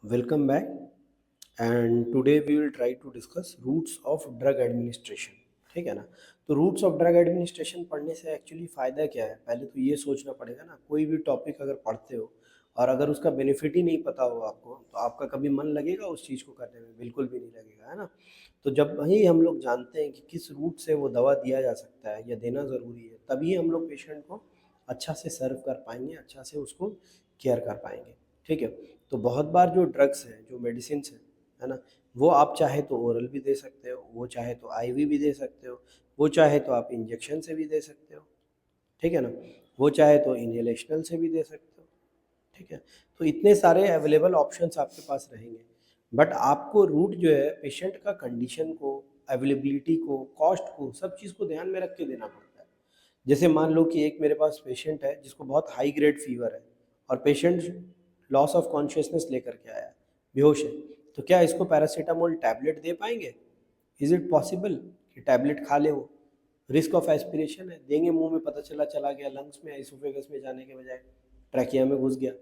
Welcome back, and today we will try to discuss routes of drug administration. ठीक है ना। तो roots of drug administration पढ़ने से एक्चुअली फ़ायदा क्या है, पहले तो ये सोचना पड़ेगा ना। कोई भी टॉपिक अगर पढ़ते हो और अगर उसका बेनिफिट ही नहीं पता हो आपको, तो आपका कभी मन लगेगा उस चीज़ को करने में? बिल्कुल भी नहीं लगेगा, है ना। तो जब ही हम लोग जानते हैं कि किस रूट से वो दवा दिया जा सकता है या देना ज़रूरी है, तभी हम लोग पेशेंट को अच्छा से सर्व कर पाएंगे, अच्छा से उसको केयर कर पाएंगे। ठीक है। तो बहुत बार जो ड्रग्स हैं, जो मेडिसिन है ना, वो आप चाहे तो ओरल भी दे सकते हो, वो चाहे तो आईवी भी दे सकते हो, वो चाहे तो आप इंजेक्शन से भी दे सकते हो। ठीक है ना। वो चाहे तो इनहेलेशनल से भी दे सकते हो। ठीक है। तो इतने सारे अवेलेबल ऑप्शंस आपके पास रहेंगे, बट आपको रूट जो है पेशेंट का कंडीशन को, अवेलेबिलिटी को, कॉस्ट को, सब चीज़ को ध्यान में रख के देना पड़ता है। जैसे मान लो कि एक मेरे पास पेशेंट है जिसको बहुत हाई ग्रेड फीवर है, और पेशेंट लॉस ऑफ कॉन्शियसनेस लेकर के आया, बेहोश है। तो क्या इसको पैरासीटामोल टैबलेट दे पाएंगे? इज़ इट पॉसिबल कि टैबलेट खा ले वो? रिस्क ऑफ एस्पिरेशन है, देंगे मुंह में, पता चला गया लंग्स में, इसोफेगस में जाने के बजाय ट्रैकिया में घुस गया,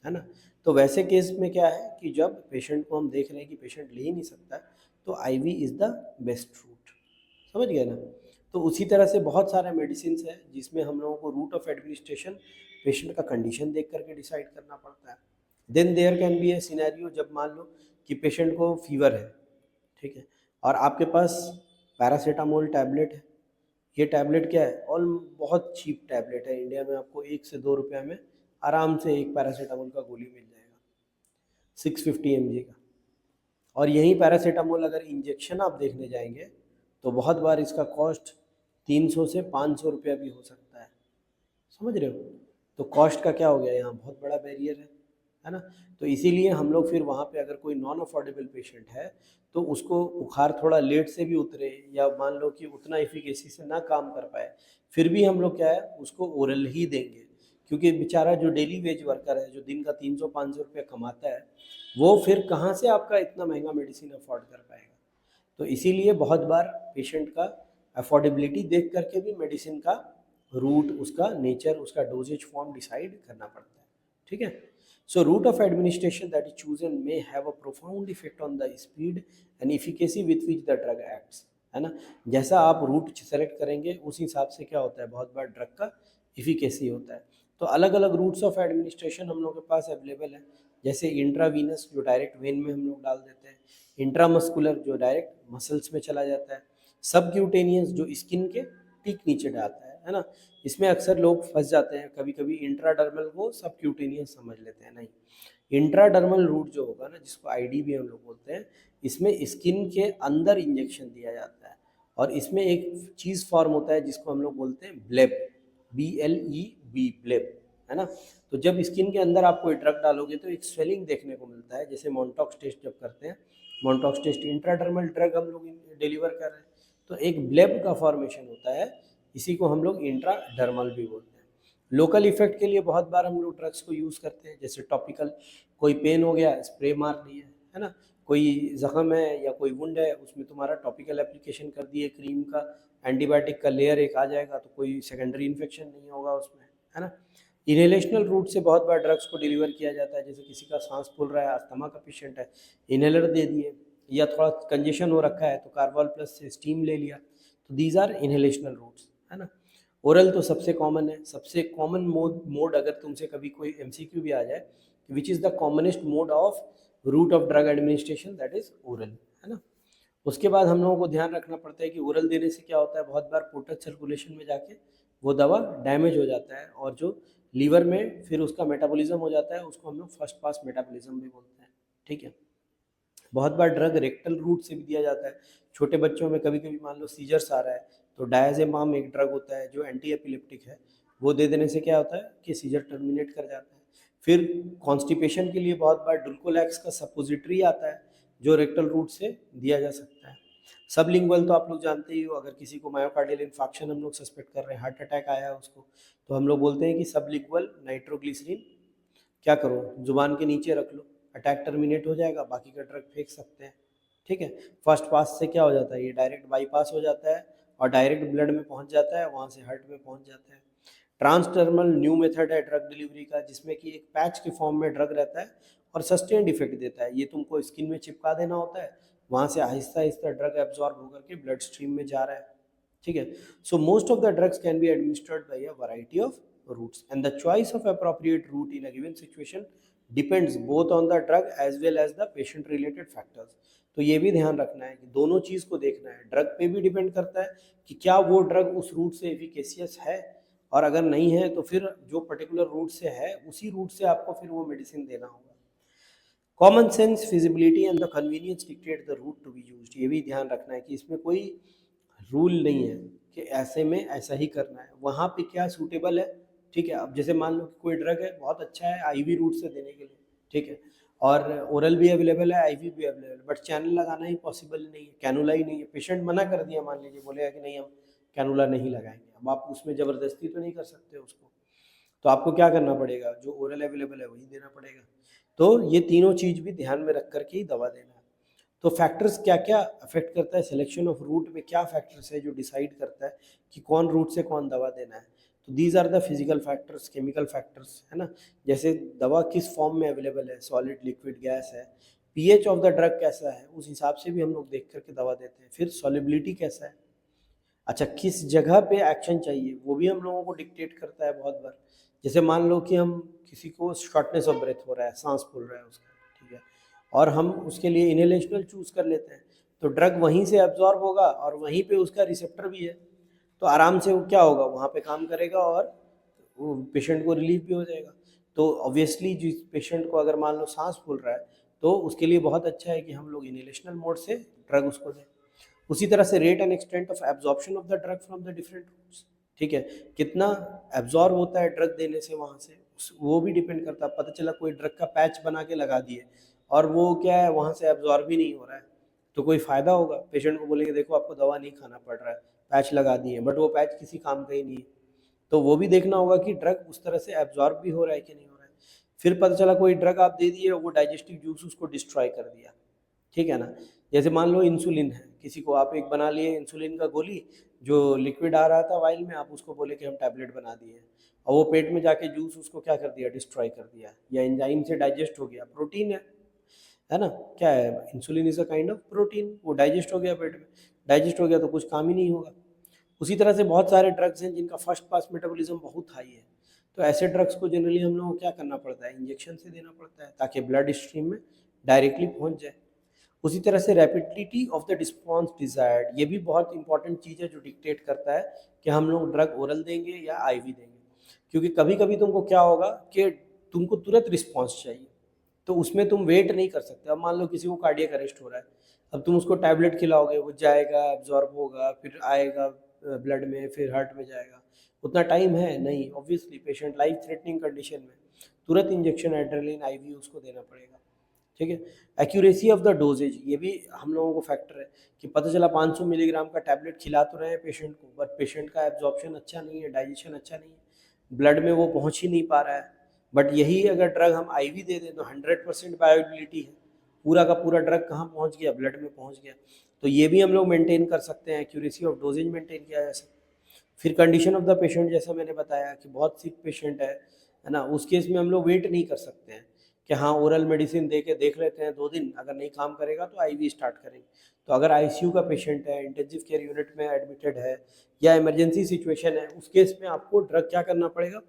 है ना। तो वैसे केस में क्या है कि जब पेशेंट को हम देख रहे हैं कि पेशेंट ले ही नहीं सकता, तो IV is the best route. समझ गए ना। तो उसी तरह से बहुत सारे मेडिसिन है जिसमें हम लोगों को रूट ऑफ एडमिनिस्ट्रेशन पेशेंट का कंडीशन देख करके डिसाइड करना पड़ता है। Then there can be a scenario, जब मान लो कि पेशेंट को फीवर है, ठीक है, और आपके पास पैरासीटामोल टैबलेट है। ये टैबलेट क्या है, ऑल बहुत चीप टैबलेट है, इंडिया में आपको 1 से 2 रुपया में आराम से एक पैरासीटामोल का गोली मिल जाएगा, 650 mg का। और यही पैरासीटामोल अगर इंजेक्शन आप देखने जाएंगे, तो बहुत बार इसका कॉस्ट 300 से 500 रुपया भी हो सकता है। समझ रहे हो। तो कॉस्ट का क्या हो गया, यहाँ बहुत बड़ा बैरियर है ना। तो इसीलिए हम लोग फिर वहाँ पे अगर कोई नॉन अफोर्डेबल पेशेंट है, तो उसको बुखार थोड़ा लेट से भी उतरे, या मान लो कि उतना इफिकेसी से ना काम कर पाए, फिर भी हम लोग क्या है उसको ओरल ही देंगे। क्योंकि बेचारा जो डेली वेज वर्कर है, जो दिन का 300-500 रुपया कमाता है, वो फिर कहाँ से आपका इतना महंगा मेडिसिन अफोर्ड कर पाएगा। तो इसीलिए बहुत बार पेशेंट का अफोर्डेबिलिटी देख करके भी मेडिसिन का रूट, उसका नेचर, उसका डोजेज फॉर्म डिसाइड करना पड़ता है। ठीक है। So route of administration that is chosen may have a profound effect on the speed and efficacy with which the drug acts, है ना। जैसा आप रूट सेलेक्ट करेंगे उस हिसाब से क्या होता है, बहुत बार ड्रग का इफिकेसी होता है। तो अलग अलग रूट्स ऑफ एडमिनिस्ट्रेशन हम लोग के पास अवेलेबल है। जैसे इंट्रावीनस, जो डायरेक्ट वेन में हम लोग डाल देते हैं। इंट्रामस्कुलर, जो डायरेक्ट मसल्स में चला जाता है। सबक्यूटेनियस, जो स्किन के ठीक नीचे डालता है ना। इसमें अक्सर लोग फंस जाते हैं, कभी कभी इंट्राडर्मल को सबक्यूटेनियस समझ लेते हैं, नहीं। इंट्राडर्मल रूट जो होगा ना, जिसको आईडी भी हम लोग बोलते हैं, इसमें स्किन के अंदर इंजेक्शन दिया जाता है। और इसमें एक चीज़ फॉर्म होता है जिसको हम लोग बोलते हैं ब्लेब, BLEB, ब्लेब, है ना। तो जब स्किन के अंदर आप कोई ड्रग डालोगे तो एक स्वेलिंग देखने को मिलता है, जैसे मोन्टॉक्स टेस्ट जब करते हैं, मोन्टॉक्स टेस्ट इंट्राडर्मल ड्रग हम लोग डिलीवर कर रहे हैं, तो एक ब्लेब का फॉर्मेशन होता है। इसी को हम लोग इंट्राडर्मल भी बोलते हैं। लोकल इफेक्ट के लिए बहुत बार हम लोग ड्रग्स को यूज़ करते हैं, जैसे टॉपिकल, कोई पेन हो गया, स्प्रे मार दिए, है ना। कोई जख्म है या कोई वुंड है, उसमें तुम्हारा टॉपिकल एप्लीकेशन कर दिए क्रीम का, एंटीबायोटिक का लेयर एक आ जाएगा, तो कोई सेकेंडरी इन्फेक्शन नहीं होगा उसमें, है ना। इनहेलेशनल रूट से बहुत बार ड्रग्स को डिलीवर किया जाता है, जैसे किसी का सांस फूल रहा है, अस्थमा का पेशेंट है, इनहेलर दे दिए, या थोड़ा कंजेशन हो रखा है तो कार्बोल प्लस से स्टीम ले लिया। तो दीज आर इनहेलेशनल रूट्स, है ना। ओरल तो सबसे कॉमन है, सबसे कॉमन मोड अगर तुमसे कभी कोई MCQ भी आ जाए, which is the commonest mode of route of drug administration, that is oral, है ना। उसके बाद हम लोगों को ध्यान रखना पड़ता है कि ओरल देने से क्या होता है, बहुत बार पोर्टल सर्कुलेशन में जाके वो दवा डैमेज हो जाता है, और जो लीवर में फिर उसका मेटाबॉलिज्म हो जाता है, उसको हम लोग फर्स्ट पास मेटाबॉलिज्म भी बोलते हैं। ठीक है। बहुत बार ड्रग रेक्टल रूट से भी दिया जाता है। छोटे बच्चों में कभी कभी मान लो सीजर्स आ रहा है, तो डायजेमाम एक ड्रग होता है जो एंटी एपिलेप्टिक है, वो दे देने से क्या होता है कि सीजर टर्मिनेट कर जाता है। फिर कॉन्स्टिपेशन के लिए बहुत बार डुल्कोलैक्स का सपोजिटरी आता है, जो रेक्टल रूट से दिया जा सकता है। सबलिंगुअल तो आप लोग जानते ही हो, अगर किसी को मायोकार्डियल इन्फाक्शन हम लोग सस्पेक्ट कर रहे हैं, हार्ट अटैक आया है उसको, तो हम लोग बोलते हैं कि सबलिंगुअल नाइट्रोग्लिसरीन क्या करो, जुबान के नीचे रख लो, अटैक टर्मिनेट हो जाएगा, बाकी का ड्रग फेंक सकते हैं। ठीक है। फर्स्ट पास से क्या हो जाता है, ये डायरेक्ट बाईपास हो जाता है और डायरेक्ट ब्लड में पहुंच जाता है, वहाँ से हार्ट में पहुंच जाता है। ट्रांसडर्मल न्यू मेथड है ड्रग डिलीवरी का, जिसमें कि एक पैच के फॉर्म में ड्रग रहता है और सस्टेन्ड इफेक्ट देता है। ये तुमको स्किन में चिपका देना होता है, वहाँ से आहिस्ता आहिस्ता ड्रग एब्जॉर्ब होकर के ब्लड स्ट्रीम में जा रहा है, ठीक है। So most of the drugs can be administered by a variety of routes and the choice of appropriate route in a given situation depends both on the drug as well as the patient related factors। तो ये भी ध्यान रखना है कि दोनों चीज़ को देखना है, ड्रग पे भी डिपेंड करता है कि क्या वो ड्रग उस रूट से एफिकेशियस है, और अगर नहीं है तो फिर जो पर्टिकुलर रूट से है उसी रूट से आपको फिर वो मेडिसिन देना होगा। Common sense, feasibility and the convenience dictate the route to be used. ये भी ध्यान रखना है कि इसमें कोई रूल नहीं है कि ऐसे में ऐसा ही करना है, वहाँ पे क्या सूटेबल है, ठीक है। अब जैसे मान लो कि कोई ड्रग है बहुत अच्छा है आईवी रूट से देने के लिए, ठीक है, और ओरल भी अवेलेबल है, आईवी भी अवेलेबल है, बट चैनल लगाना ही पॉसिबल नहीं है, कैनुला ही नहीं है, पेशेंट मना कर दिया, मान लीजिए बोलेगा कि नहीं हम कैनुला नहीं लगाएंगे, अब आप उसमें ज़बरदस्ती तो नहीं कर सकते उसको, तो आपको क्या करना पड़ेगा, जो ओरल अवेलेबल है वही देना पड़ेगा। तो ये तीनों चीज़ भी ध्यान में रख करके ही दवा देना है। तो फैक्टर्स क्या क्या अफेक्ट करता है, सिलेक्शन ऑफ रूट में क्या फैक्टर्स है जो डिसाइड करता है कि कौन रूट से कौन दवा देना है। तो these are the physical factors, chemical factors, है ना, जैसे दवा किस फॉर्म में अवेलेबल है, सॉलिड, लिक्विड, गैस है, पीएच ऑफ द ड्रग कैसा है, उस हिसाब से भी हम लोग देख करके दवा देते हैं। फिर सॉलिबिलिटी कैसा है, अच्छा किस जगह पे एक्शन चाहिए वो भी हम लोगों को डिक्टेट करता है बहुत बार। जैसे मान लो कि हम किसी को शॉर्टनेस ऑफ ब्रेथ हो रहा है, सांस फूल रहा है उसका, ठीक है, और हम उसके लिए इनहेलेशनल चूज कर लेते हैं, तो ड्रग वहीं से एब्जॉर्ब होगा और वहीं पे उसका रिसेप्टर भी है, तो आराम से वो क्या होगा, वहाँ पे काम करेगा और वो पेशेंट को रिलीफ भी हो जाएगा। तो ऑब्वियसली जिस पेशेंट को अगर मान लो सांस फूल रहा है तो उसके लिए बहुत अच्छा है कि हम लोग इनहेलेशनल मोड से ड्रग उसको दें। उसी तरह से rate and extent of absorption of the drug from the different routes, ठीक है, कितना एब्जॉर्ब होता है ड्रग देने से वहाँ से, वो भी डिपेंड करता है। पता चला कोई ड्रग का पैच बना के लगा दिए और वो क्या है वहाँ से एब्जॉर्ब ही नहीं हो रहा है, तो कोई फ़ायदा होगा, पेशेंट को बोलेंगे देखो आपको दवा नहीं खाना पड़ रहा है, पैच लगा दिए, बट वो पैच किसी काम का ही नहीं है, तो वो भी देखना होगा कि ड्रग उस तरह से एब्जॉर्ब भी हो रहा है कि नहीं हो रहा है। फिर पता चला कोई ड्रग आप दे दिए वो डाइजेस्टिव जूस उसको डिस्ट्रॉय कर दिया, ठीक है ना। जैसे मान लो इंसुलिन है, किसी को आप एक बना लिए इंसुलिन का गोली, जो लिक्विड आ रहा था वाइल में, आप उसको बोले कि हम टैबलेट बना दिए, और वो पेट में जाके जूस उसको क्या कर दिया, डिस्ट्रॉय कर दिया, या एंजाइम से डाइजेस्ट हो गया, प्रोटीन है ना, क्या है, insulin is a kind of protein, वो डाइजेस्ट हो गया पेट में, डाइजेस्ट हो गया तो कुछ काम ही नहीं होगा। उसी तरह से बहुत सारे ड्रग्स हैं जिनका फर्स्ट पास मेटाबॉलिज्म बहुत हाई है, तो ऐसे ड्रग्स को जनरली हम लोगों को क्या करना पड़ता है, इंजेक्शन से देना पड़ता है ताकि ब्लड स्ट्रीम में डायरेक्टली पहुंच जाए। उसी तरह से rapidity of the response desired, ये भी बहुत इंपॉर्टेंट चीज़ है जो डिक्टेट करता है कि हम लोग ड्रग ओरल देंगे या आईवी देंगे, क्योंकि कभी कभी तुमको क्या होगा कि तुमको तुरंत रिस्पॉन्स चाहिए, तो उसमें तुम वेट नहीं कर सकते। अब मान लो किसी को कार्डियक अरेस्ट हो रहा है, अब तुम उसको टैबलेट खिलाओगे, वो जाएगा, एब्जॉर्ब होगा, फिर आएगा ब्लड में, फिर हार्ट में जाएगा, उतना टाइम है नहीं, obviously patient life threatening condition में तुरंत इंजेक्शन एड्रेनलिन आईवी उसको देना पड़ेगा, ठीक है। एक्यूरेसी ऑफ द डोजेज, ये भी हम लोगों को फैक्टर है कि पता चला 500 मिलीग्राम का टैबलेट खिला तो रहे हैं पेशेंट को, बट पेशेंट का एब्जॉर्प्शन अच्छा नहीं है, डाइजेशन अच्छा नहीं है, ब्लड में वो पहुंच ही नहीं पा रहा है, बट यही अगर ड्रग हम आईवी दे दें तो 100% बायोबिलिटी है, पूरा का पूरा ड्रग कहाँ पहुंच गया, ब्लड में पहुंच गया, तो ये भी हम लोग मेंटेन कर सकते हैं, एक्यूरेसी ऑफ डोजेज मेंटेन किया जा सकता है। फिर कंडीशन ऑफ द पेशेंट, जैसा मैंने बताया कि बहुत सिक पेशेंट है ना, उस केस में हम लोग वेट नहीं कर सकते हैं कि हाँ ओरल मेडिसिन दे के देख लेते हैं 2 दिन, अगर नहीं काम करेगा तो आईवी स्टार्ट करेंगे। तो अगर आईसीयू का पेशेंट है, इंटेंसिव केयर यूनिट में एडमिटेड है, या इमरजेंसी सिचुएशन है, उस केस में आपको ड्रग क्या करना पड़ेगा,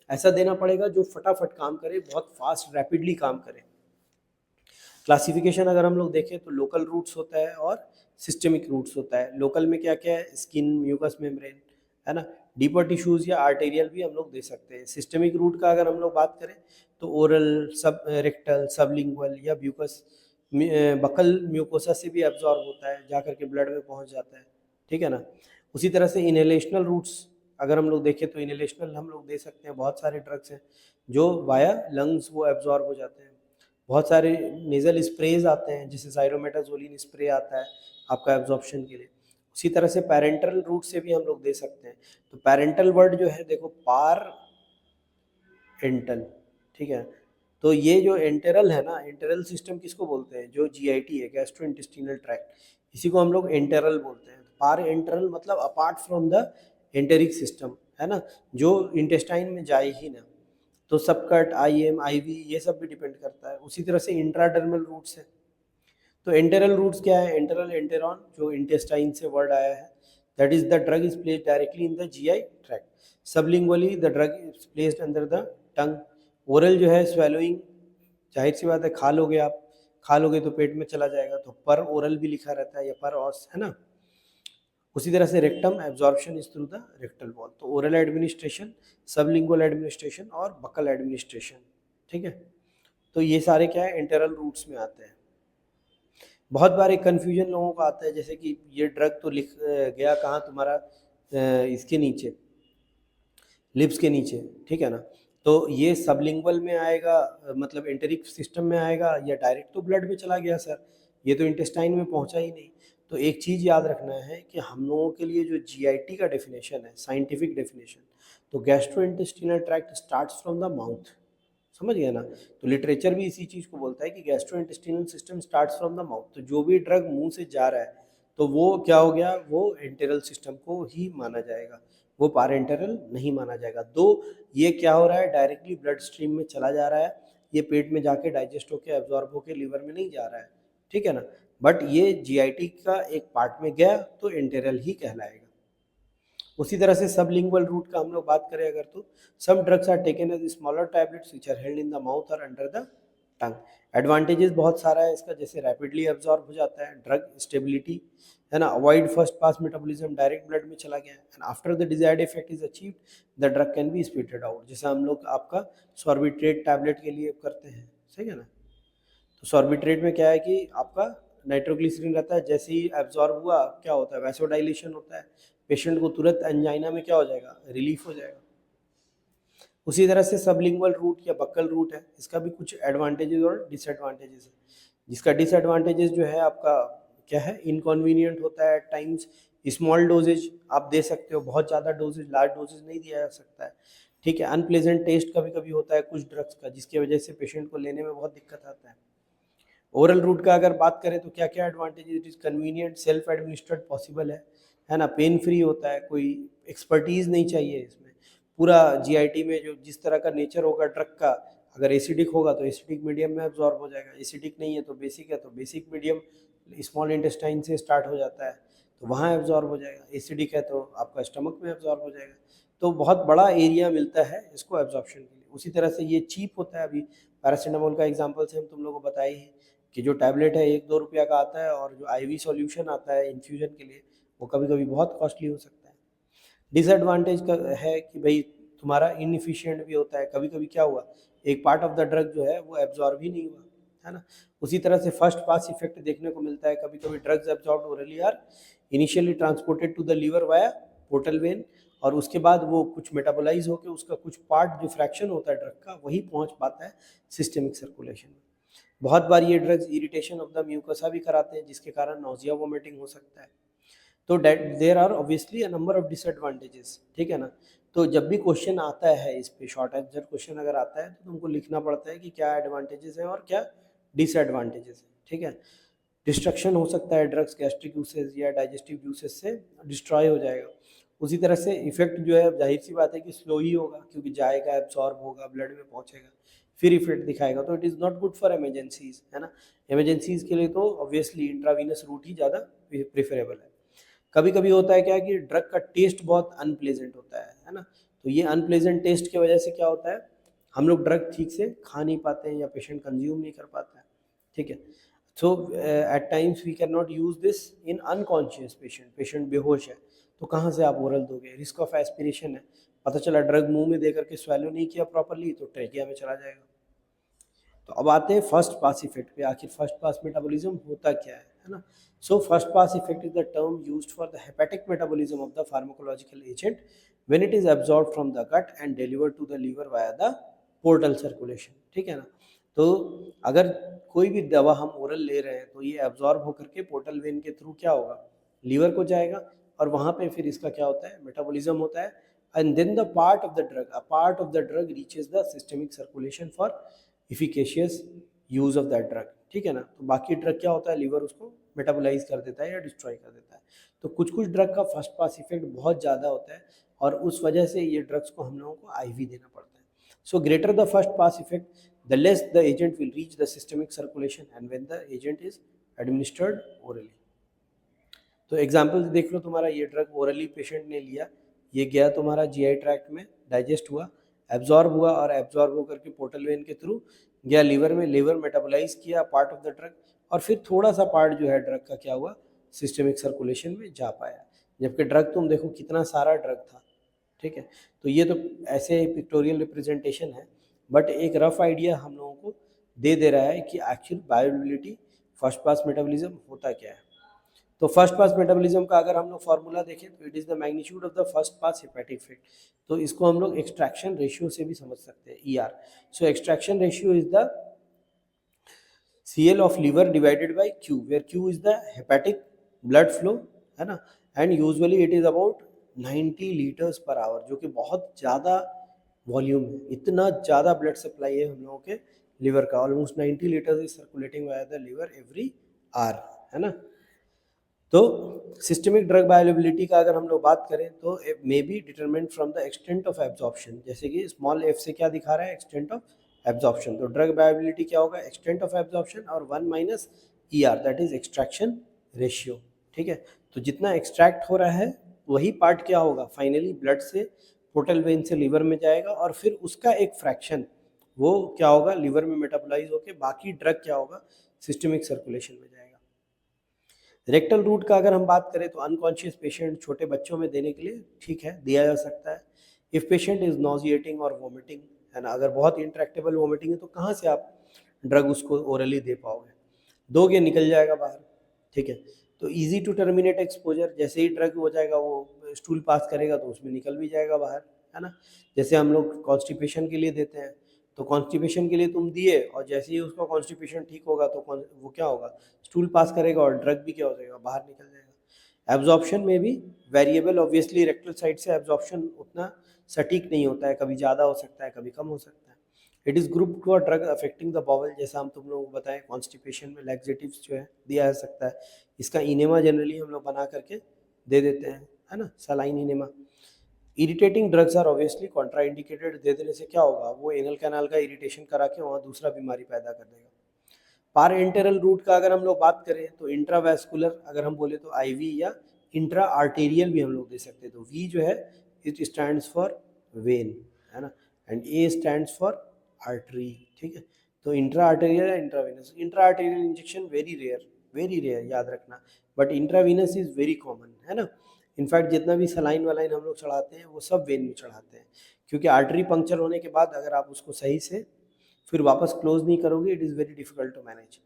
ऐसा देना पड़ेगा जो फटाफट काम करे, बहुत फास्ट रैपिडली काम करे। क्लासिफिकेशन अगर हम लोग देखें तो लोकल रूट्स होता है और सिस्टमिक रूट्स होता है। लोकल में क्या क्या है, स्किन, म्यूकस मेम्ब्रेन, है ना, डीपर टिश्यूज या आर्टेरियल भी हम लोग दे सकते हैं। सिस्टमिक रूट का अगर हम लोग बात करें तो ओरल, सब रेक्टल, सबलिंगुअल या ब्यूकस, बकल म्यूकोसा से भी एब्जॉर्ब होता है, जा करके ब्लड में पहुंच जाता है, ठीक है ना। उसी तरह से इनहेलेशनल रूट्स अगर हम लोग देखें तो इनहेलेशनल हम लोग दे सकते हैं, बहुत सारे ड्रग्स हैं जो वाया लंग्स वो एब्जॉर्ब हो जाते हैं। बहुत सारे नेज़ल स्प्रेज आते हैं, जैसे साइरोमेटाजोलिन स्प्रे आता है आपका एब्जॉर्प्शन के लिए। उसी तरह से पैरेंटल रूट से भी हम लोग दे सकते हैं। तो पैरेंटल वर्ड जो है देखो, पार एंटल, ठीक है, तो ये जो एंटेरल है ना, एंटेरल सिस्टम किसको बोलते हैं, जो जीआईटी है, गैस्ट्रो इंटेस्टिनल ट्रैक्ट, इसी को हम लोग एंटेरल बोलते हैं। पार एंटेरल मतलब apart from the enteric system, है ना, जो इंटेस्टाइन में जाए ही ना। तो सबकट, आईएम, आईवी ये सब भी डिपेंड करता है। उसी तरह से इंट्राडर्मल रूट्स है। तो एंटेरल रूट्स क्या है? एंटेरल एंटेरॉन, जो इंटेस्टाइन से वर्ड आया है, that is the drug is placed directly in the GI tract. Sublingually the drug is placed under the tongue. Oral जो है स्वेलोइंग, जाहिर सी बात है, खा लोगे आप, खा लोगे तो पेट में चला जाएगा, तो पर ओरल भी लिखा रहता है या पर ऑस, है ना। उसी तरह से rectum absorption is through the rectal wall. तो ओरल एडमिनिस्ट्रेशन, सबलिंगुअल एडमिनिस्ट्रेशन और बकल एडमिनिस्ट्रेशन, ठीक है। तो ये सारे क्या है? इंटरल रूट्स में आते हैं। बहुत बार एक कन्फ्यूजन लोगों को आता है, जैसे कि ये ड्रग तो लिख गया कहाँ तुम्हारा, इसके नीचे, लिप्स के नीचे, ठीक है ना। तो ये सबलिंगुअल में आएगा, मतलब एंटेरिक सिस्टम में आएगा, या डायरेक्ट तो ब्लड में चला गया सर, ये तो इंटेस्टाइन में पहुंचा ही नहीं। तो एक चीज़ याद रखना है कि हम लोगों के लिए जो जीआईटी का डेफिनेशन है, साइंटिफिक डेफिनेशन, तो gastro intestinal tract starts from the mouth, समझ गया ना। तो लिटरेचर भी इसी चीज़ को बोलता है कि gastro intestinal system starts from the mouth. तो जो भी ड्रग मुंह से जा रहा है तो वो क्या हो गया? वो एंटेरल सिस्टम को ही माना जाएगा, वो पारेंटेरल नहीं माना जाएगा। दो ये क्या हो रहा है? डायरेक्टली ब्लड स्ट्रीम में चला जा रहा है, ये पेट में जाके डाइजेस्ट होके एब्जॉर्ब होके लीवर में नहीं जा रहा है, ठीक है ना। बट ये जीआईटी का एक पार्ट में गया तो एंटेरल ही कहलाएगा। उसी तरह से सबलिंगुअल रूट का हम लोग बात करें अगर, तो some drugs are taken as smaller tablets which are held in the mouth और अंडर द टंग। एडवांटेजेस बहुत सारा है इसका, जैसे रैपिडली एब्जॉर्ब हो जाता है, ड्रग स्टेबिलिटी, है ना, avoid first pass metabolism, direct blood में चला गया, and after the desired effect is achieved the drug can be spitted out, जैसे हम लोग आपका सॉर्बिट्रेट टैबलेट के लिए करते हैं, सही है ना। तो सॉर्बिट्रेट में क्या है कि आपका नाइट्रोग्लिसरीन रहता है, जैसे ही एब्जॉर्ब हुआ क्या होता है? वैसोडाइलेशन होता है, पेशेंट को तुरंत एंजाइना में क्या हो जाएगा? रिलीफ हो जाएगा। उसी तरह से सबलिंगुअल रूट या बक्कल रूट है, इसका भी कुछ एडवांटेजेस और डिसएडवांटेजेस है। जिसका डिसएडवांटेजेस जो है आपका क्या है? इनकन्वीनियंट होता है टाइम्स, स्मॉल डोजेज आप दे सकते हो, बहुत ज़्यादा डोजेज, लार्ज डोजेज नहीं दिया जा सकता है, ठीक है। अनप्लेजेंट टेस्ट कभी कभी होता है कुछ ड्रग्स का, जिसकी वजह से पेशेंट को लेने में बहुत दिक्कत आता है। ओरल रूट का अगर बात करें तो क्या क्या advantage? It is convenient, self administered possible है ना, पेन फ्री होता है, कोई एक्सपर्टीज़ नहीं चाहिए इसमें। पूरा जीआईटी में जो जिस तरह का नेचर होगा ड्रग का, अगर एसिडिक होगा तो एसिडिक मीडियम में एब्जॉर्ब हो जाएगा, एसिडिक नहीं है तो बेसिक है तो बेसिक मीडियम स्मॉल इंटेस्टाइन से स्टार्ट हो जाता है तो वहाँ एब्जॉर्ब हो जाएगा, एसिडिक है तो आपका स्टमक में एब्जॉर्ब हो जाएगा। तो बहुत बड़ा एरिया मिलता है इसको एब्जॉर्प्शन के लिए। उसी तरह से ये चीप होता है। अभी पैरासीटामोल का एग्जाम्पल से हम तुम लोगों को बताए ही कि जो टैबलेट है 1-2 रुपया का आता है, और जो आईवी सॉल्यूशन आता है इन्फ्यूजन के लिए वो कभी कभी बहुत कॉस्टली हो सकता है। डिसएडवांटेज का है कि भाई तुम्हारा इनएफिशिएंट भी होता है, कभी कभी क्या हुआ, एक पार्ट ऑफ द ड्रग जो है वो एब्जॉर्ब ही नहीं हुआ, है ना। उसी तरह से फर्स्ट पास इफेक्ट देखने को मिलता है, कभी कभी drugs absorb orally are initially transported to the liver via portal vein, और उसके बाद वो कुछ मेटाबोलाइज होकर उसका कुछ पार्ट जो फ्रैक्शन होता है ड्रग का वही पहुंच पाता है सिस्टेमिक सर्कुलेशन में। बहुत बार ये drugs irritation of the mucosa भी कराते हैं, जिसके कारण नोजिया वोमिटिंग हो सकता है। तो there are obviously a number of disadvantages, ठीक है ना। तो जब भी क्वेश्चन आता है इस पे, शॉर्ट आंसर क्वेश्चन अगर आता है तो तुमको लिखना पड़ता है कि क्या एडवांटेजेस हैं और क्या डिसएडवांटेजेस हैं, ठीक है। डिस्ट्रक्शन हो सकता है ड्रग्स गैस्ट्रिक यूसेज या डाइजेस्टिव यूसेज से डिस्ट्रॉय हो जाएगा। उसी तरह से इफेक्ट जो है जाहिर सी बात है कि स्लो ही होगा, क्योंकि जाएगा, एब्सॉर्ब होगा, ब्लड में पहुंचेगा, फिर इफेक्ट दिखाएगा। तो it is not good for emergencies, है ना। इमरजेंसीज के लिए तो ऑब्वियसली इंट्रावीनस रूट ही ज़्यादा प्रेफरेबल है। कभी कभी होता है क्या कि ड्रग का टेस्ट बहुत अनप्लेजेंट होता है ना। तो ये अनप्लेजेंट टेस्ट की वजह से क्या होता है, हम लोग ड्रग ठीक से खा नहीं पाते हैं या पेशेंट कंज्यूम नहीं कर पाता है, ठीक है। So at times we can not use this in unconscious patient, patient बेहोश है तो कहाँ से आप ओरल दोगे, रिस्क ऑफ एस्पिरेशन है, पता चला ड्रग मुंह में दे करके स्वेलो नहीं किया प्रॉपरली तो ट्रेकिया में चला जाएगा। तो अब आते हैं फर्स्ट पास इफेक्ट पे, आखिर फर्स्ट पास मेटाबॉलिज्म होता क्या है ना। So first pass effect is the term used for the hepatic metabolism of the pharmacological agent when it is absorbed from the gut and delivered to the liver via the portal circulation, ठीक है ना। तो अगर कोई भी दवा हम oral ले रहे हैं तो ये एब्जॉर्ब होकर के पोर्टल वेन के थ्रू क्या होगा, लीवर को जाएगा, और वहाँ पे फिर इसका क्या होता है, मेटाबॉलिज्म होता है, and then the part of the drug, a part of the drug reaches the systemic circulation for efficacious use of that drug, ठीक है ना। तो बाकी ड्रग क्या होता है, लीवर उसको मेटाबोलाइज कर देता है या डिस्ट्रॉय कर देता है। तो कुछ कुछ ड्रग का फर्स्ट पास इफेक्ट बहुत ज़्यादा होता है और उस वजह से ये ड्रग्स को हम लोगों को आईवी देना पड़ता है। So greater the first pass effect, the less the agent will reach the systemic circulation and when the agent is administered orally. तो एग्जाम्पल देख लो, तुम्हारा ये ड्रग ओरली पेशेंट ने लिया, ये गया तुम्हारा जीआई ट्रैक्ट में, डाइजेस्ट हुआ, एब्जॉर्ब हुआ और एब्जॉर्ब होकर के पोर्टल वेन के थ्रू गया लीवर में, लीवर मेटाबोलाइज किया पार्ट ऑफ द ड्रग और फिर थोड़ा सा पार्ट जो है ड्रग का क्या हुआ, सिस्टमिक सर्कुलेशन में जा पाया। जबकि ड्रग तुम देखो कितना सारा ड्रग था, ठीक है। तो ये तो ऐसे पिक्टोरियल रिप्रेजेंटेशन है, बट एक रफ आइडिया हम लोगों को दे रहा है कि actual bioavailability first pass metabolism होता क्या है। तो फर्स्ट पास मेटाबॉलिज्म का अगर हम लोग फार्मूला देखें तो it is the magnitude of the first pass hepatic effect. तो इसको हम लोग एक्सट्रैक्शन रेशियो से भी समझ सकते हैं, ER। So extraction ratio is the CL of liver divided by Q, where Q is the hepatic blood flow, है ना, and usually it is about 90 litres per hour, जो कि बहुत ज़्यादा वॉल्यूम है, इतना ज़्यादा ब्लड सप्लाई है हम लोगों के लीवर का, almost 90 litres is circulating via the liver every hour, है ना। तो सिस्टमिक ड्रग बायोअवेलेबिलिटी का अगर हम लोग बात करें तो may be determined from the extent of absorption, जैसे कि स्मॉल f से क्या दिखा रहा है, एक्सटेंट ऑफ एब्जॉर्प्शन। तो ड्रग बायोअवेलेबिलिटी क्या होगा, एक्सटेंट ऑफ एब्जॉर्प्शन और 1 minus ER, that is extraction ratio, ठीक है। तो जितना एक्सट्रैक्ट हो रहा है वही पार्ट क्या होगा, फाइनली ब्लड से पोर्टल वेन से लीवर में जाएगा और फिर उसका एक फ्रैक्शन वो क्या होगा, लीवर में मेटाबोलाइज होकर बाकी ड्रग क्या होगा, सिस्टमिक सर्कुलेशन में जाएगा। रेक्टल रूट का अगर हम बात करें तो अनकॉन्शियस पेशेंट, छोटे बच्चों में देने के लिए ठीक है, दिया जा सकता है। इफ़ पेशेंट इज नॉजिएटिंग और वोमिटिंग, है ना, अगर बहुत इंट्रैक्टेबल वोमिटिंग है तो कहाँ से आप ड्रग उसको ओरली दे पाओगे, दोगे निकल जाएगा बाहर, ठीक है। तो इजी टू टर्मिनेट एक्सपोजर, जैसे ही ड्रग हो जाएगा वो स्टूल पास करेगा तो उसमें निकल भी जाएगा बाहर, है ना। जैसे हम लोग कॉन्स्टिपेशन के लिए देते हैं, तो कॉन्स्टिपेशन के लिए तुम दिए और जैसे ही उसका कॉन्स्टिपेशन ठीक होगा तो वो क्या होगा, स्टूल पास करेगा और ड्रग भी क्या हो जाएगा, बाहर निकल जाएगा। एब्जॉर्प्शन में भी वेरिएबल, ऑब्वियसली रेक्टल साइड से एब्जॉर्प्शन उतना सटीक नहीं होता है, कभी ज़्यादा हो सकता है कभी कम हो सकता है। It is group to a drug affecting the bowel, जैसा हम तुम लोगों को बताएं कॉन्स्टिपेशन में लैक्सेटिव्स जो है दिया जा सकता है, इसका इनेमा जनरली हम लोग बना करके दे देते हैं, है ना, saline enema. Irritating drugs are obviously contra indicated, दे देने से क्या होगा, वो एनल कैनाल का इरिटेशन करा के वहाँ दूसरा बीमारी पैदा कर देगा। पार एंटेरल रूट का अगर हम लोग बात करें तो इंट्रावैस्कुलर, अगर हम बोले तो IV या इंट्रा आर्टेरियल भी हम लोग दे सकते हैं। तो V जो है इट स्टैंड्स फॉर वेन, है ना, and A stands for artery, ठीक है। तो इंट्रा आर्टेरियल या intravenous, intra arterial injection very rare याद रखना, but intravenous is very common, है ना। इनफैक्ट जितना भी सलाइन वालाइन हम लोग चढ़ाते हैं वो सब वेन में चढ़ाते हैं, क्योंकि आर्टरी पंक्चर होने के बाद अगर आप उसको सही से फिर वापस क्लोज नहीं करोगे, it is very difficult to manage.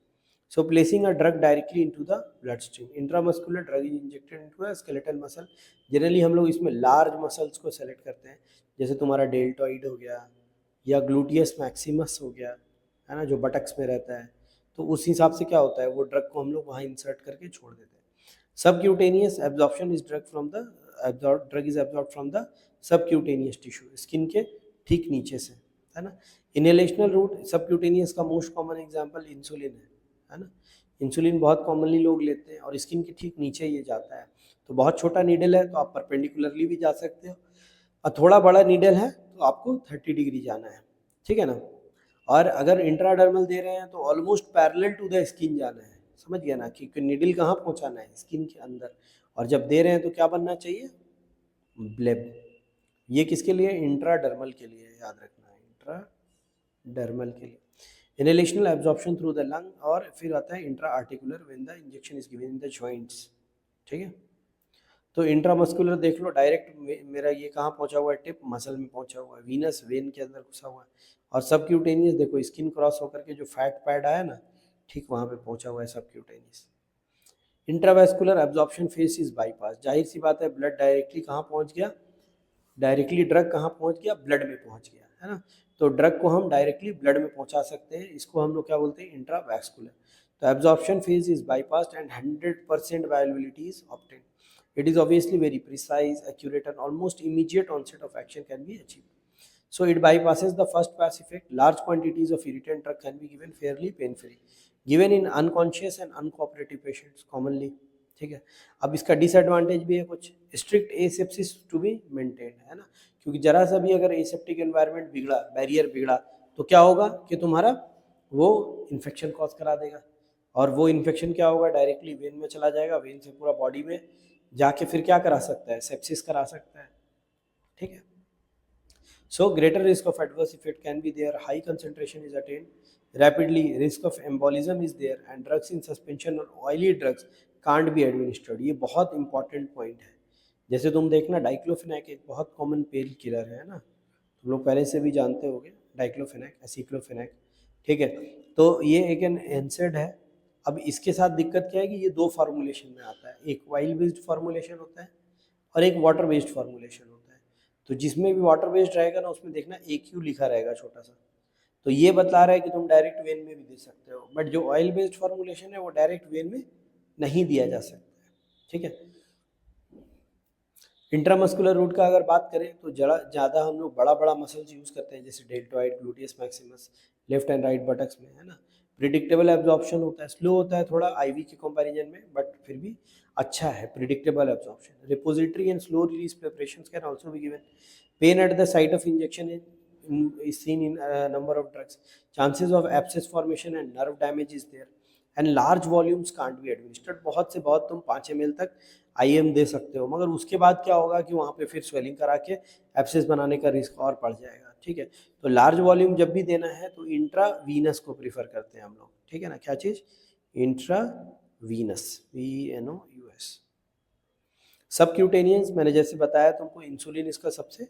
So placing a drug directly into the blood stream, intramuscular drug is injected into a skeletal muscle. Generally हम लोग इसमें लार्ज मसल्स को सेलेक्ट करते हैं, जैसे तुम्हारा डेल्टॉइड हो गया या ग्लूटियस मैक्सिमस हो गया, है ना, जो बटक्स में रहता है। तो उस हिसाब से क्या होता है, वो ड्रग को हम लोग वहाँ इंसर्ट करके छोड़ देते हैं। Subcutaneous absorption is drug from the drug is absorb from the subcutaneous tissue, skin के ठीक नीचे से, है ना। इनहेलेशनल रूट सबक्यूटेनियस का मोस्ट कॉमन एग्जांपल इंसुलिन है ना। इंसुलिन बहुत कॉमनली लोग लेते हैं और स्किन के ठीक नीचे ये जाता है। तो बहुत छोटा नीडल है तो आप परपेंडिकुलरली भी जा सकते हो, और थोड़ा बड़ा नीडल है तो आपको 30 डिग्री जाना है, ठीक है ना। और अगर इंट्राडर्मल दे रहे हैं तो almost parallel to the skin जाना है, समझ गया ना, कि नीडल कहाँ पहुँचाना है, स्किन के अंदर। और जब दे रहे हैं तो क्या बनना चाहिए, ब्लेब। ये किसके लिए, इंट्राडर्मल के लिए, याद रखना है, इंट्राडर्मल के लिए। Inhalational absorption through the lung, और फिर आता है intra articular when the injection is given in the joints, ठीक है। तो इंट्रामस्कुलर देख लो, डायरेक्ट मेरा ये कहाँ पहुंचा हुआ है, टिप मसल में पहुंचा हुआ है, वीनस वेन के अंदर घुसा हुआ है। और सबक्यूटेनियस देखो, स्किन क्रॉस होकर के जो फैट पैड आया ना, ठीक वहाँ पे पहुंचा हुआ है subcutaneous. Intravascular absorption face is bypass, जाहिर सी बात है ब्लड डायरेक्टली कहाँ पहुँच गया, डायरेक्टली ड्रग कहाँ पहुँच गया, ब्लड में पहुँच गया, है ना। तो ड्रग को हम डायरेक्टली ब्लड में पहुँचा सकते हैं, इसको हम लोग क्या बोलते हैं, इंट्रावैस्कुलर। तो absorption phase is bypassed and 100% bioavailability is obtained. It is obviously very precise, accurate, and almost immediate onset of action can be achieved. So it bypasses the first pass effect. Large quantities of irritant drug can be given fairly pain-free, given in unconscious and uncooperative patients commonly. ठीक है। अब इसका disadvantage भी है कुछ, strict asepsis to be maintain, है ना, क्योंकि जरा सा भी अगर एसेप्टिक एनवायरनमेंट बिगड़ा, बैरियर बिगड़ा, तो क्या होगा कि तुम्हारा वो इन्फेक्शन कॉज करा देगा, और वो इन्फेक्शन क्या होगा, डायरेक्टली वेन में चला जाएगा, वेन से पूरा बॉडी में जाके फिर क्या करा सकता है, सेप्सिस करा सकता है। ठीक है, so greater risk of adverse effect can be there, high concentration is attained rapidly, risk of embolism is there, and drugs in suspension or oily drugs can't be administered। ये बहुत इंपॉर्टेंट पॉइंट है। जैसे तुम देखना diclofenac एक बहुत common pain killer है ना, तुम लोग पहले से भी जानते होगे डाइक्लोफेनाक, एसिक्लोफेनाक। ठीक है, तो ये एक एनसेड है। अब इसके साथ दिक्कत क्या है कि ये दो फार्मूलेशन में आता है, एक ऑयल बेस्ड फार्मूलेशन होता है और एक वाटर बेस्ड फार्मूलेशन होता है। तो जिसमें भी वाटर बेस्ड रहेगा ना, उसमें देखना AQ लिखा रहेगा छोटा सा, तो ये बता रहा है कि तुम डायरेक्ट वेन में भी दे सकते हो, बट जो ऑयल बेस्ड फार्मूलेशन है वो डायरेक्ट वेन में नहीं दिया जा सकता है। ठीक है, इंट्रामस्कुलर रूट का अगर बात करें तो ज़्यादा हम लोग बड़ा बड़ा मसल्स यूज़ करते हैं, जैसे deltoid, gluteus Maximus, left and right buttocks में, है ना। प्रिडिक्टेबल एब्जॉर्प्शन होता है, स्लो होता है थोड़ा IV के कंपैरिजन में, बट फिर भी अच्छा है predictable absorption. Repository and slow release preparations can also be given. Pen at the site of injection is seen in a number of drugs. Chances of abscess formation and nerve damage is there, and large volumes can't be administered। बहुत से बहुत तुम 5 ml तक IM दे सकते हो, मगर उसके बाद क्या होगा कि वहाँ पे फिर स्वेलिंग करा के एब्सेस बनाने का रिस्क और बढ़ जाएगा। ठीक है, तो लार्ज वॉल्यूम जब भी देना है तो इंट्रावीनस को प्रीफर करते हैं हम लोग। ठीक है ना, क्या चीज़, इंट्रावीनस, VNOUS। सबक्यूटेनियंस मैंने जैसे बताया तुमको, इंसुलिन इसका सबसे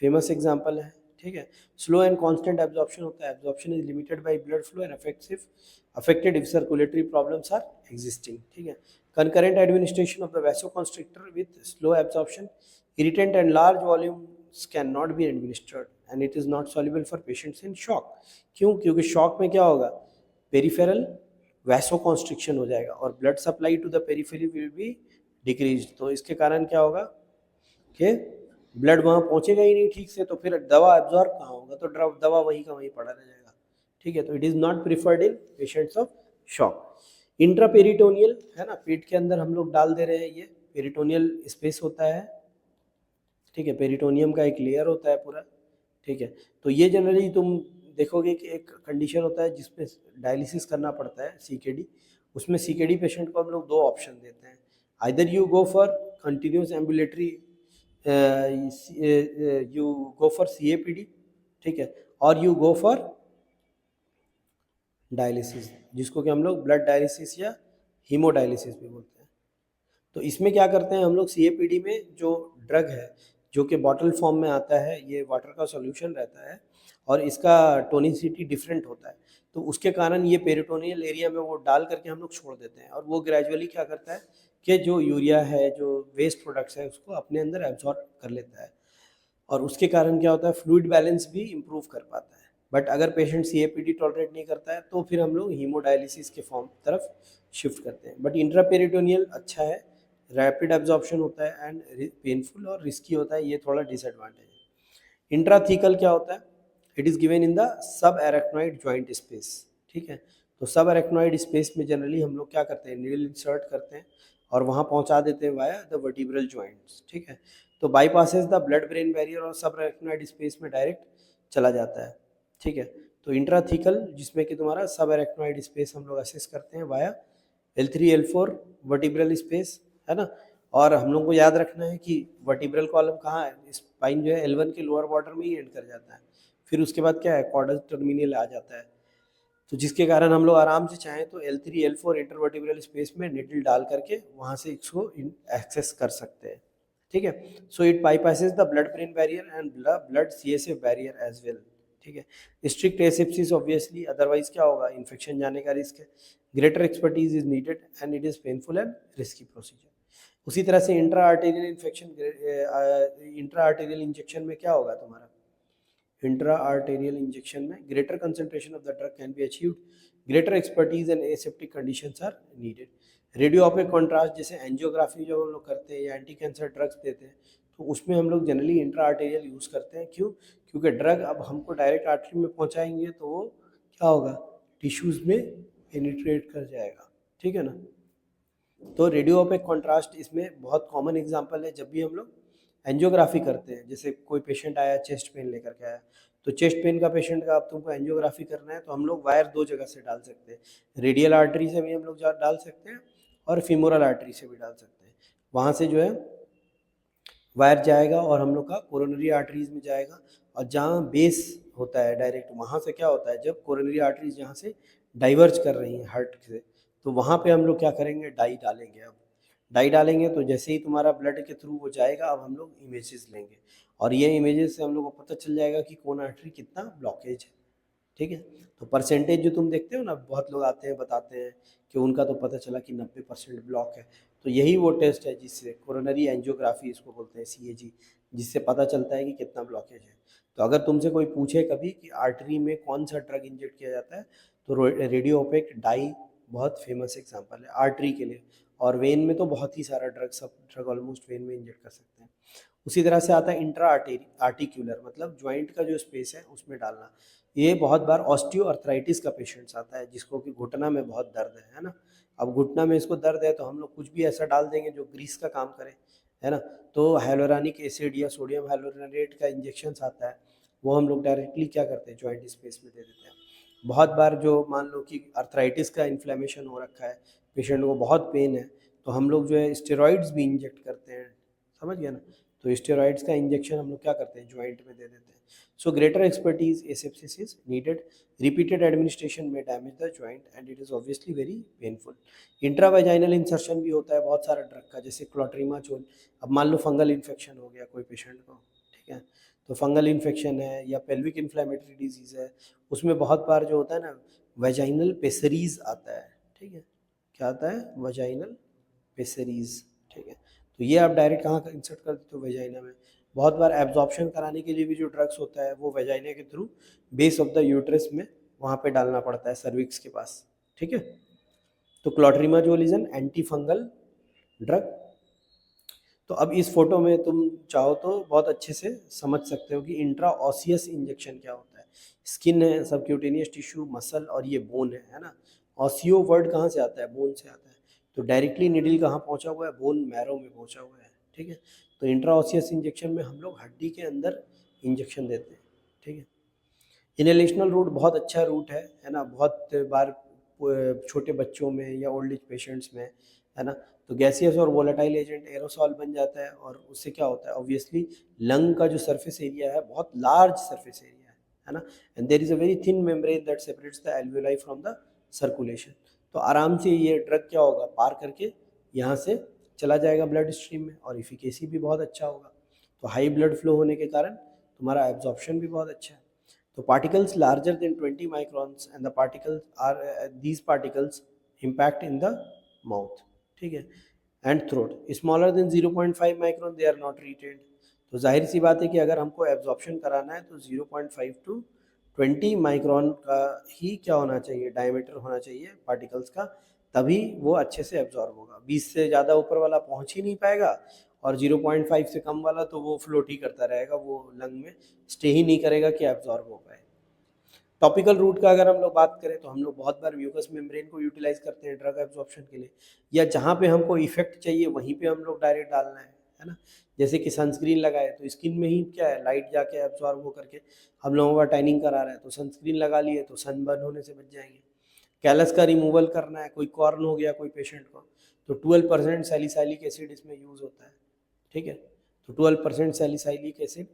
फेमस एग्जांपल है। ठीक है, स्लो एंड कांस्टेंट एब्जॉर्प्शन होता है, absorption is limited by blood flow and affected if circulatory problems are existing. ठीक है, concurrent administration of the vasoconstrictor with slow absorption, irritant and large volumes cannot be administered, and it is not soluble for patients in shock। क्यों, क्योंकि shock में क्या होगा, peripheral vasoconstriction हो जाएगा और blood supply to the periphery will be decrease. तो इसके कारण क्या होगा कि ब्लड वहाँ पहुँचेगा ही नहीं ठीक से, तो फिर दवा एब्जॉर्ब कहाँ होगा, तो दवा वहीं का वहीं पड़ा रह जाएगा। ठीक है, तो it is not preferred in patients of shock. Intraperitoneal है ना, पेट के अंदर हम लोग डाल दे रहे हैं, ये पेरिटोनियल स्पेस होता है। ठीक है, पेरिटोनियम का एक लेयर होता है पूरा। ठीक है, तो ये जनरली तुम देखोगे कि एक कंडीशन होता है जिसमें डायलिसिस करना पड़ता है, CKD। उसमें CKD पेशेंट को हम लोग दो ऑप्शन देते हैं, either you go for continuous ambulatory, you go for CAPD। ठीक है, और यू गो फॉर डायलिसिस, जिसको कि हम लोग ब्लड डायलिसिस या हीमोडायलिसिस भी बोलते हैं। तो इसमें क्या करते हैं हम लोग, CAPD में जो ड्रग है जो कि बॉटल फॉर्म में आता है, ये वाटर का सॉल्यूशन रहता है और इसका टोनिसिटी डिफरेंट होता है, तो उसके कारण ये पेरिटोनियल एरिया में वो डाल करके हम लोग छोड़ देते हैं, और वो ग्रेजुअली क्या करता है कि जो यूरिया है, जो वेस्ट प्रोडक्ट्स है, उसको अपने अंदर एब्जॉर्ब कर लेता है, और उसके कारण क्या होता है, फ्लूइड बैलेंस भी इम्प्रूव कर पाता है। बट अगर पेशेंट CAPD टॉलरेट नहीं करता है तो फिर हम लोग हीमोडायलिसिस के फॉर्म तरफ शिफ्ट करते हैं। बट इंट्रापेरिटोनियल अच्छा है, रैपिड एब्जॉर्प्शन होता है एंड पेनफुल और रिस्की होता है, ये थोड़ा डिसएडवांटेज है। इंट्राथीकल क्या होता है, it is given in the sub arachnoid joint space. ठीक है, तो सब एरेक्नॉइड स्पेस में जनरली हम लोग क्या करते हैं, नीडल इंसर्ट करते हैं और वहाँ पहुँचा देते हैं वाया द वर्टिब्रल जॉइंट्स। ठीक है, तो bypasses the blood brain barrier और सब एरेक्नॉइड स्पेस में डायरेक्ट चला जाता है। ठीक है, तो इंट्राथीकल जिसमें कि तुम्हारा सब एरेक्नॉइड स्पेस हम लोग असेस करते हैं via L3 L4 vertebral space, है ना। और हम लोग को याद रखना है कि वर्टिब्रल कॉलम कहाँ है, स्पाइन जो है L1 के लोअर बॉर्डर में ही एंड कर जाता है, फिर उसके बाद क्या है, कॉर्डस टर्मिनल आ जाता है, तो जिसके कारण हम लोग आराम से चाहें तो L3 L4 इंटरवर्टिब्रल स्पेस में निडल डाल करके वहाँ से इसको एक्सेस कर सकते हैं। ठीक है, so it bypasses the blood brain barrier and blood CSF barrier as well. ठीक है, स्ट्रिक्ट एसेप्सिस ऑब्वियसली, अदरवाइज क्या होगा, इन्फेक्शन जाने का रिस्क है। Greater expertise is needed and it is painful and risky procedure. उसी तरह से intra arterial infection, intra arterial injection में क्या होगा तुम्हारा, इंट्रा आर्टेरियल इंजेक्शन में greater concentration of the drug can be achieved, greater expertise and aseptic conditions are needed. Radiopaque contrast जैसे angiography जो हम लोग करते हैं या एंटी कैंसर ड्रग्स देते हैं, तो उसमें हम लोग जनरली इंट्रा आर्टेरियल यूज़ करते हैं। क्यों, क्योंकि ड्रग अब हमको डायरेक्ट आर्टरी में पहुंचाएंगे तो वो क्या होगा, टिश्यूज़ में पेनिट्रेट कर जाएगा। ठीक है ना, तो रेडियोपिक कॉन्ट्रास्ट इसमें बहुत कॉमन एग्जांपल है। जब भी हम लोग एंजियोग्राफी करते हैं, जैसे कोई पेशेंट आया चेस्ट पेन लेकर के आया, तो चेस्ट पेन का पेशेंट का अब तुमको एंजियोग्राफी करना है तो हम लोग वायर दो जगह से डाल सकते हैं, रेडियल आर्टरी से भी हम लोग डाल सकते हैं और फीमोरल आर्टरी से भी डाल सकते हैं। वहाँ से जो है वायर जाएगा और हम लोग का कोरोनरी आर्टरीज में जाएगा, और जहाँ बेस होता है डायरेक्ट, वहाँ से क्या होता है, जब कोरोनरी आर्टरीज जहाँ से डाइवर्ज कर रही हैं हार्ट से, तो वहाँ पे हम लोग क्या करेंगे, डाई डालेंगे। अब डाई डालेंगे तो जैसे ही तुम्हारा ब्लड के थ्रू वो जाएगा, अब हम लोग इमेजेस लेंगे, और ये इमेजेस से हम लोग को पता चल जाएगा कि कौन आर्टरी कितना ब्लॉकेज है। ठीक है, तो परसेंटेज जो तुम देखते हो ना, बहुत लोग आते हैं बताते हैं कि उनका तो पता चला कि 90% ब्लॉक है, तो यही वो टेस्ट है जिससे कोरोनरी एंजियोग्राफी इसको बोलते हैं, CAG, जिससे पता चलता है कि कितना ब्लॉकेज है। तो अगर तुमसे कोई पूछे कभी कि आर्टरी में कौन सा ड्रग इंजेक्ट किया जाता है, तो रेडियो ओपेक डाई बहुत फेमस एग्जाम्पल है आर्टरी के लिए, और वेन में तो बहुत ही सारा ड्रग, सब ड्रग ऑलमोस्ट वेन में इंजेक्ट कर सकते हैं। उसी तरह से आता है इंट्रा आर्टिक्यूलर, मतलब ज्वाइंट का जो स्पेस है उसमें डालना। ये बहुत बार ऑस्टियो अर्थराइटिस का पेशेंट्स आता है जिसको कि घुटना में बहुत दर्द है ना। अब घुटना में इसको दर्द है तो हम लोग कुछ भी ऐसा डाल देंगे जो ग्रीस का काम करे, है ना। तो हाइलोरानिक एसिड या सोडियम हाइलोरेनेट का इंजेक्शन आता है, वो हम लोग डायरेक्टली क्या करते हैं, ज्वाइंट स्पेस में दे देते हैं। बहुत बार जो मान लो कि अर्थराइटिस का इन्फ्लेमेशन हो रखा है, पेशेंट को बहुत पेन है, तो हम लोग जो है स्टेरॉइड्स भी इंजेक्ट करते हैं, समझ गया ना। तो स्टेरॉइड्स का इंजेक्शन हम लोग क्या करते हैं, ज्वाइंट में दे देते हैं। So greater expertise asepsis is needed, repeated administration में damage the joint and it is obviously very painful. Intravaginal insertion भी होता है बहुत सारा ड्रग का, जैसे क्लोट्रीमाचोल। अब मान लो फंगल इन्फेक्शन हो गया कोई पेशेंट को, ठीक है, तो फंगल इन्फेक्शन है या पेल्विक इन्फ्लेमेटरी डिजीज़ है, उसमें बहुत बार जो होता है ना, वेजाइनल पेसरीज आता है। ठीक है, क्या आता है, वेजाइनल पेसरीज। ठीक है, तो ये आप डायरेक्ट कहाँ इंसर्ट कर देते हो, वेजाइना में। बहुत बार एब्जॉर्प्शन कराने के लिए भी जो ड्रग्स होता है वो वेजाइना के through base of the uterus में वहाँ पे डालना पड़ता है, सर्विक्स के पास। ठीक है, तो clotrimazole is an anti fungal drug. तो अब इस फोटो में तुम चाहो तो बहुत अच्छे से समझ सकते हो कि इंट्रा ऑसियस इंजेक्शन क्या होता है। स्किन है, सबक्यूटेनियस टिश्यू, मसल, और ये बोन है ना। ऑसियो वर्ड कहाँ से आता है, बोन से आता है, तो डायरेक्टली निडल कहाँ पहुँचा हुआ है, बोन मैरो में पहुँचा हुआ है। ठीक है, तो इंट्रा ऑसियस इंजेक्शन में हम लोग हड्डी के अंदर इंजेक्शन देते हैं। ठीक है, इनहेलेशनल रूट बहुत अच्छा रूट है ना। बहुत बार छोटे बच्चों में या ओल्ड एज पेशेंट्स में, है ना, तो गैसियस और वोलेटाइल एजेंट एरोसॉल बन जाता है, और उससे क्या होता है, ऑब्वियसली लंग का जो सरफेस एरिया है बहुत लार्ज सरफेस एरिया है ना, and there is a very thin membrane that separates the alveoli from the circulation. तो आराम से ये ड्रग क्या होगा, पार करके यहाँ से चला जाएगा ब्लड स्ट्रीम में, और इफिकेसी भी बहुत अच्छा होगा। तो हाई ब्लड फ्लो होने के कारण तुम्हारा एब्जॉर्प्शन भी बहुत अच्छा है। तो particles larger than 20 microns and the particles are these particles impact in the mouth, ठीक है, and throat smaller than 0.5 micron they are not retained। तो जाहिर सी बात है कि अगर हमको एब्जॉर्प्शन कराना है तो 0.5 टू 20 माइक्रॉन का ही क्या होना चाहिए, डायमीटर होना चाहिए पार्टिकल्स का, तभी वो अच्छे से एब्जॉर्ब होगा। 20 से ज़्यादा ऊपर वाला पहुंच ही नहीं पाएगा, और 0.5 से कम वाला तो वो फ्लोट ही करता रहेगा, वो लंग में स्टे ही नहीं करेगा कि एब्जॉर्ब हो पाए। टॉपिकल रूट का अगर हम लोग बात करें तो हम लोग बहुत बार म्यूकस मेम्ब्रेन को यूटिलाइज करते हैं ड्रग एब्जॉर्प्शन के लिए, या जहाँ पे हमको इफेक्ट चाहिए वहीं पे हम लोग डायरेक्ट डालना है ना। जैसे कि सनस्क्रीन लगाए तो स्किन में ही क्या है, लाइट जाके एब्जॉर्ब हो करके हम लोगों का टैनिंग करा रहा है, तो सनस्क्रीन लगा लिए तो सनबर्न होने से बच जाएंगे। कैलस का रिमूवल करना है, कोई कॉर्न हो गया कोई पेशेंट को, तो 12% सैलिसाइलिक एसिड इसमें यूज़ होता है। ठीक है, तो 12% सैलिसाइलिक एसिड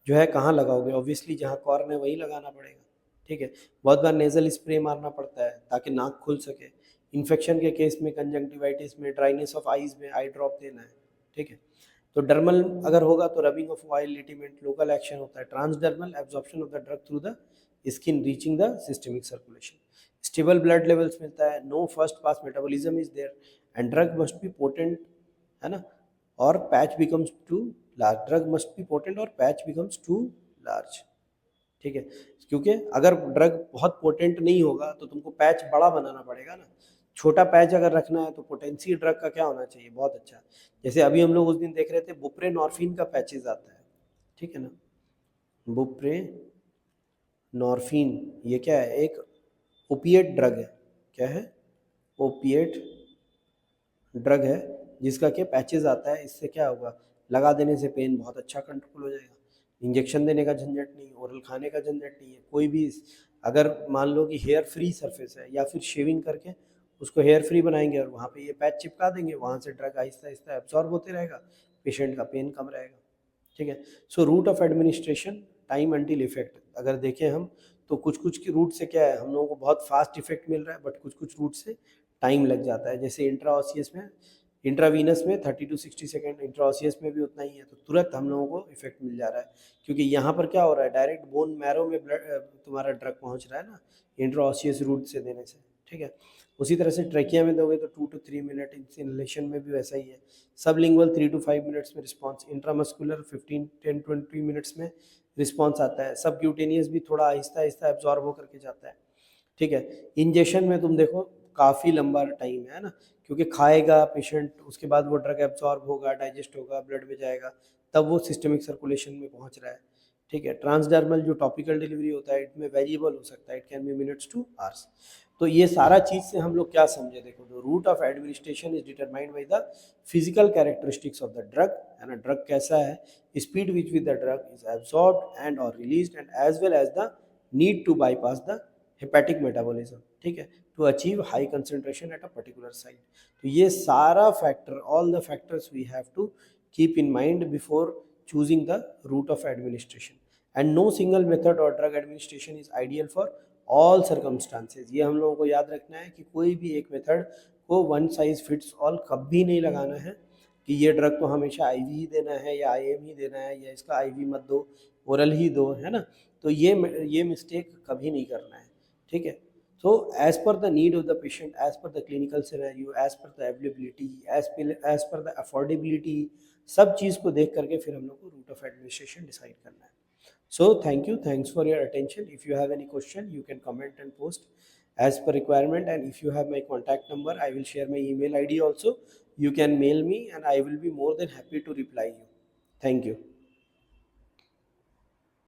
जो है कहाँ लगाओगे, ऑब्वियसली जहाँ कॉर्न है वहीं लगाना पड़ेगा। ठीक है, बहुत बार नेजल स्प्रे मारना पड़ता है ताकि नाक खुल सके। इन्फेक्शन के केस में, कंजंक्टिवाइटिस में, ड्राइनेस ऑफ आईज में आई ड्रॉप देना है। ठीक है, तो डर्मल अगर होगा तो rubbing of oil liniment local action होता है। Transdermal absorption of the drug through the skin reaching the systemic circulation. Stable blood levels मिलता है, no first pass metabolism is there, and drug must be potent, है ना, और patch becomes too large. Drug must be potent और patch becomes too large. ठीक है, क्योंकि अगर ड्रग बहुत पोटेंट नहीं होगा तो तुमको पैच बड़ा बनाना पड़ेगा ना। छोटा पैच अगर रखना है तो पोटेंसी ड्रग का क्या होना चाहिए, बहुत अच्छा। जैसे अभी हम लोग उस दिन देख रहे थे बुप्रेनॉर्फिन का पैचेज आता है, ठीक है ना। बुप्रेनॉर्फिन ये क्या है, एक ओपिएट ड्रग है। क्या है, ओपिएट ड्रग है, जिसका कि पैचेज आता है। इससे क्या होगा, लगा देने से पेन बहुत अच्छा कंट्रोल हो जाएगा। इंजेक्शन देने का झंझट नहीं, ओरल खाने का झंझट नहीं है। कोई भी अगर मान लो कि हेयर फ्री सरफेस है या फिर शेविंग करके उसको हेयर फ्री बनाएंगे और वहाँ पे ये पैच चिपका देंगे, वहाँ से ड्रग आहिस्ता आहिस्ता एब्जॉर्ब होते रहेगा, पेशेंट का पेन कम रहेगा। ठीक है। So route of administration, time until effect. अगर देखें हम तो कुछ कुछ की रूट से क्या है, हम लोगों को बहुत फास्ट इफेक्ट मिल रहा है, बट कुछ कुछ रूट से टाइम लग जाता है। जैसे इंट्राओसियस में, इंट्रावीनस में 30 to 60 सेकेंड, इंट्राओसियस में भी उतना ही है, तो तुरंत हम लोगों को इफेक्ट मिल जा रहा है। क्योंकि यहाँ पर क्या हो रहा है, डायरेक्ट बोन मैरो में ब्लड तुम्हारा ड्रग पहुँच रहा है ना, इंट्राओसियस रूट से देने से। ठीक है। उसी तरह से ट्रैकिया में दोगे तो 2 to 3 मिनट, इनहेलेशन में भी वैसा ही है। सबलिंगुअल 3 to 5 मिनट्स में रिस्पॉन्स, इंट्रामस्कुलर 10-20 मिनट्स में रिस्पॉन्स आता है। सबक्यूटेनियस भी थोड़ा आहिस्ता आहिस्ता एब्जॉर्ब होकर के जाता है। ठीक है। इंजेक्शन में तुम देखो काफ़ी लंबा टाइम है ना, क्योंकि खाएगा पेशेंट, उसके बाद वो ड्रग एब्जॉर्ब होगा, डाइजेस्ट होगा, ब्लड में जाएगा, तब वो सिस्टमिक सर्कुलेशन में पहुंच रहा है। ठीक है। ट्रांसडर्मल जो टॉपिकल डिलीवरी होता है, इसमें वेरिएबल हो सकता है, it can be minutes two hours. तो ये सारा चीज़ से हम लोग क्या समझे, देखो the route of administration is determined by the physical characteristics of the drug, है ना, ड्रग कैसा है, speed which with the drug is absorbed and और released, and as well as the need to bypass the hepatic metabolism. ठीक है, to achieve high concentration at a particular site. तो ये सारा factor, all the factors we have to keep in mind before choosing the route of administration, and no single method or drug administration is ideal for all circumstances। ये हम लोगों को याद रखना है कि कोई भी एक मेथड को वन साइज फिट्स ऑल कभी नहीं लगाना है कि ये ड्रग तो हमेशा आईवी ही देना है या आईएम ही देना है, या इसका आईवी मत दो, ओरल ही दो, है ना। तो ये मिस्टेक कभी नहीं करना है। ठीक है। So as per the need of the patient, as per the clinical scenario, as per the availability, as per the affordability, सब चीज़ को देख करके फिर हम लोग को रूट ऑफ एडमिनिस्ट्रेशन डिसाइड करना है। So thank you, thanks for your attention. If you have any question you can comment and post as per requirement, and if you have my contact number I will share my email ID also, you can mail me and I will be more than happy to reply you. Thank you.